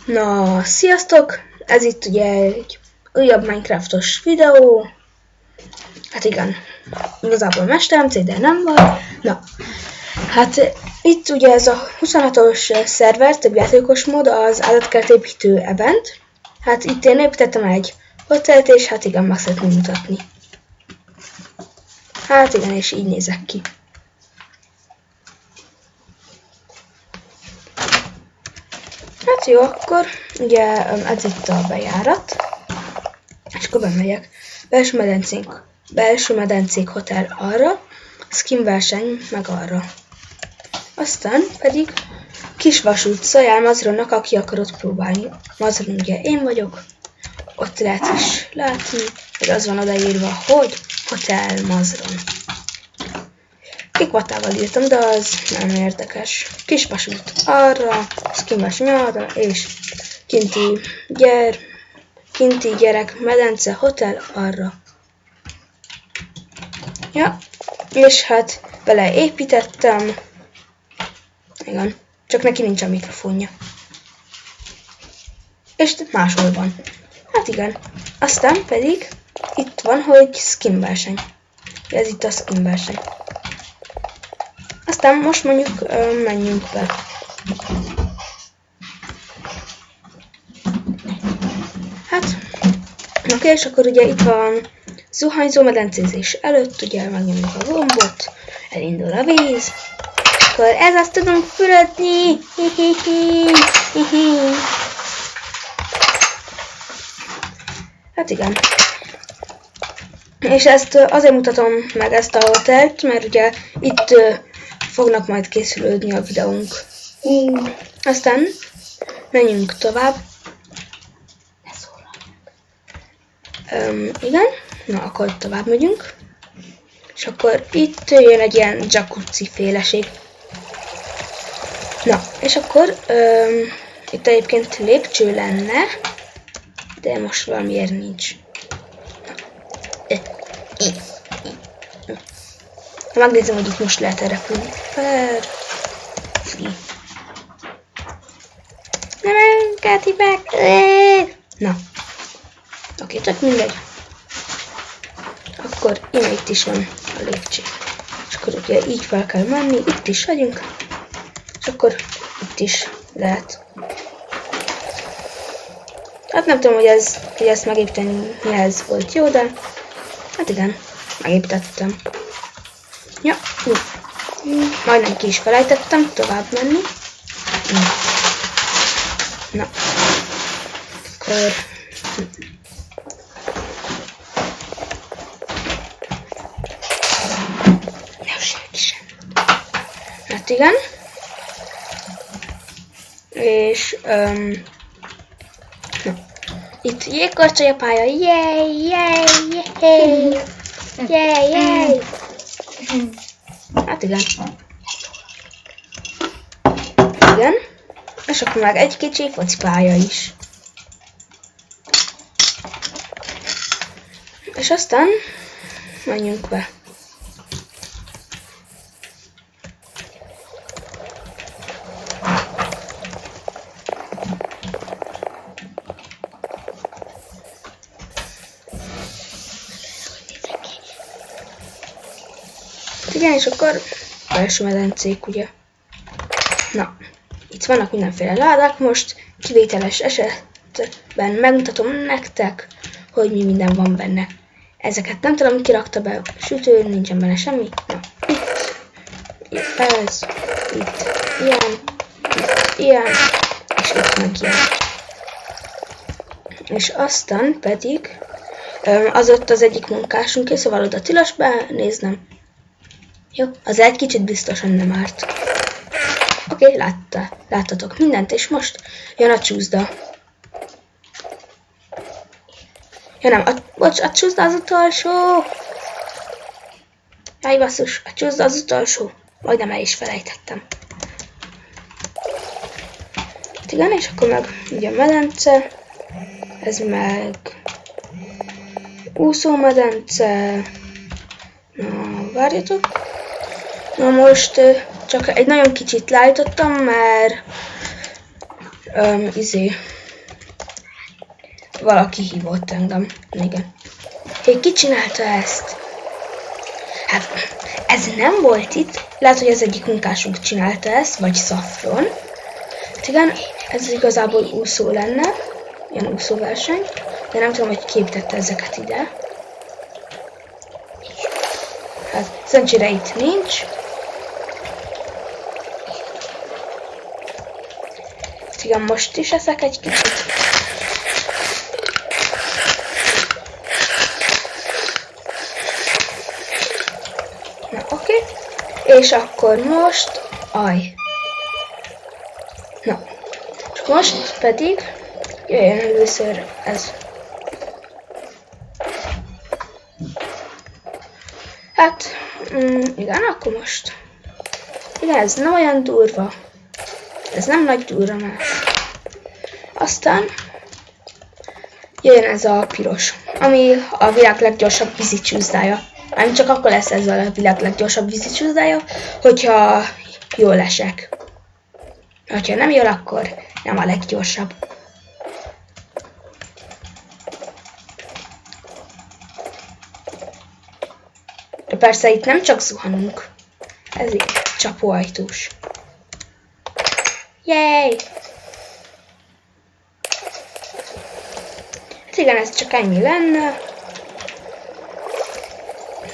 Na, sziasztok! Ez itt ugye egy újabb Minecraftos videó. Hát igen, igazából MesterMC, de nem van. Na, hát itt ugye ez a 26-os szerver, több játékos mód, az állatkertépítő event. Hát itt én építettem egy hotelt, és hát igen, meg szeretném mutatni. Hát igen, és így nézek ki. Hát jó, akkor ugye ez itt a bejárat, és akkor bemegyek. Belső medencék hotel arra, skin verseny meg arra. Aztán pedig kis vasút jár Mazronnak, aki akarod próbálni. Mazron ugye én vagyok, ott lehet is látni, hogy az van odaírva, hogy Hotel Mazron. Kikvatával írtam, de az nem érdekes. Kis vasút arra, skin verseny arra, és kinti gyerek medence hotel arra. Ja, és hát beleépítettem. Igen, csak neki nincs a mikrofonja. És máshol van. Hát igen. Aztán pedig itt van, hogy skin verseny. Ez itt a skin verseny. Aztán most mondjuk menjünk be. Hát, oké, és akkor ugye itt van zuhanyzó medencézés előtt, ugye megnyomjuk a gombot, elindul a víz, akkor ez azt tudunk fürödni. Hát igen. És ezt azért mutatom meg ezt a hotelt, mert ugye itt fognak majd készülődni a videónk. Aztán menjünk tovább. Igen, na akkor tovább megyünk. És akkor itt jön egy ilyen jacuzzi féleség. Na, és akkor itt egyébként lépcső lenne, de most valamiért nincs. Megnézem, hogy itt most lehet repülni. Nem, Káti meg! Na. Oké, csak mindegy. Akkor itt is van a lépcső. És akkor ugye így fel kell menni, itt is vagyunk. És akkor itt is lehet. Hát nem tudom, hogy ezt megépíteni mihez volt jó, de hát igen, megépítettem. Ja, majdnem ki is felejtettem tovább menni. Na. Akkor... Hát igen. És itt jégkorcsolya pálya, yay. Hát igen. Igen. És akkor meg egy kicsi focipálya is. És aztán menjünk be. Igen, és akkor belső medencék, ugye. Na, itt vannak mindenféle ládák, most kivételes esetben megmutatom nektek, hogy mi minden van benne. Ezeket nem tudom, ki rakta be, sütő, nincsen benne semmi. Na, itt ez, itt ilyen, és itt meg ilyen. És aztán pedig az ott az egyik munkásunk, szóval oda tilos benéznem. Jó, az egy kicsit biztosan nem árt. Oké, láttatok mindent, és most jön a csúszda. Ja nem, a csúszda az utolsó. Jaj, basszus, a csúszda az utolsó. Majdnem el is felejtettem. Igen, és akkor meg ugye a medence. Ez meg úszómedence. Na, várjatok. Na most csak egy nagyon kicsit leállítottam, mert Valaki hívott engem. Igen. Hé, ki csinálta ezt? Hát, ez nem volt itt. Lehet, hogy az egyik munkásunk csinálta ezt, vagy Szafron. Hát igen, ez igazából úszó lenne. Ilyen úszóverseny. De nem tudom, hogy képítette ezeket ide. Hát, szerencsére itt nincs. Hát igen, most is eszek egy kicsit. Na, oké. És akkor most... Na. És most pedig... Jöjjön először ez. Hát, igen, akkor most. Igen, ez nem olyan durva. Ez nem nagy durranás. Aztán jöjjön ez a piros, ami a világ leggyorsabb vízicsúszdája. Ami csak akkor lesz ez a világ leggyorsabb vízicsúszdája, hogyha jól esek. Ha nem jól, akkor nem a leggyorsabb. De persze itt nem csak zuhanunk. Ez így csapóajtós. Yay! Hát igen, ez csak ennyi lenne.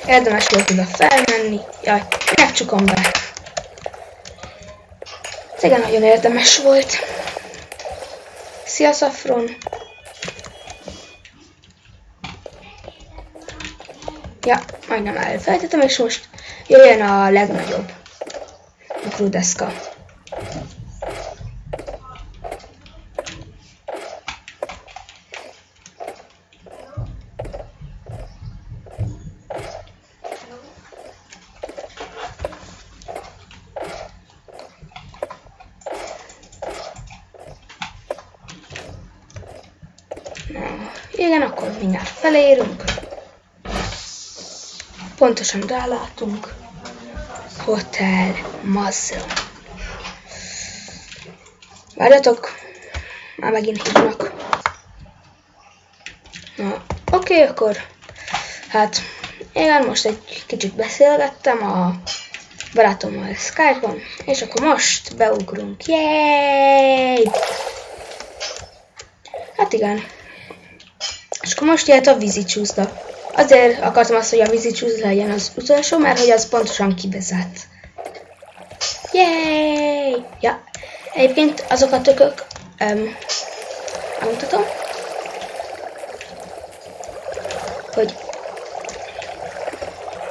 Érdemes volt oda felmenni. Jaj, minek csukom be? Ez igen, nagyon érdemes volt. Szia, Szafron! Ja, majdnem elfelejtettem, és most jöjjön a legnagyobb ugródeszka. Igen, akkor mindjárt felérünk. Pontosan rálátunk. Hotel Muzzle. Várjatok, már megint hívnak. Na, oké, akkor hát igen, most egy kicsit beszélgettem a barátommal Skype-on, és akkor most beugrunk. Yay! Hát igen. És akkor most jöhet a vízicsúszda. Azért akartam azt, hogy a vízicsúszda legyen az utolsó, mert hogy az pontosan kivezet. Yay! Ja, egyébként azok a tökök, elmutatom, hogy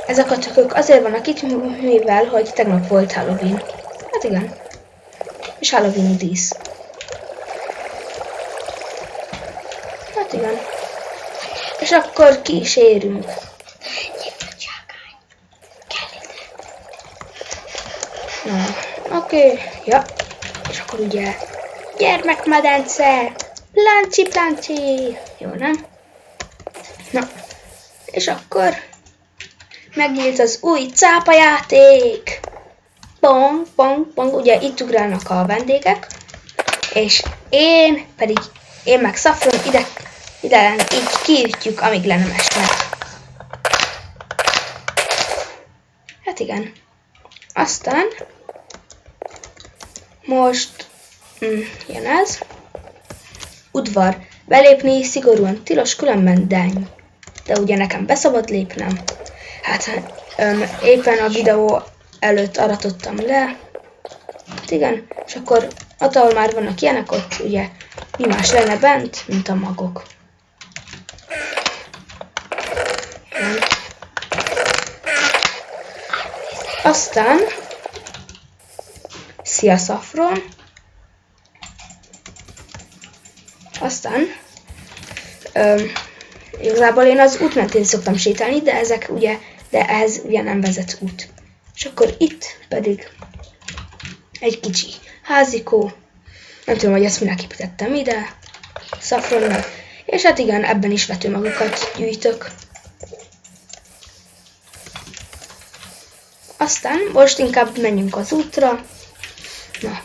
ezek a tökök azért vannak itt, mivel hogy tegnap volt Halloween. Hát igen. És Halloween dísz. Hát igen. És akkor ki is érünk. Na, oké. Ja. És akkor ugye gyermekmedence. Plancsi. Jó, nem? Na. És akkor megnyílt az új cápajáték. Pong. Ugye itt ugrálnak a vendégek. És én meg Szafron ide így kiütjük, amíg le nem esnek. Hát igen. Aztán most jön ez. Udvar. Belépni szigorúan tilos, különben dány. De ugye nekem beszabad lépnem. Hát éppen a videó előtt aratottam le. Hát igen, és akkor ott, ahol már vannak ilyenek, ott ugye mi más lenne bent, mint a magok. Aztán szia, Szafron. Aztán igazából én az út mentén szoktam sétálni, de ez ugye nem vezet út. És akkor itt pedig egy kicsi házikó. Nem tudom, hogy ezt minek építettem ide. Szafronnal. És hát igen, ebben is vetőmagokat gyűjtök. Aztán most inkább menjünk az útra. Na,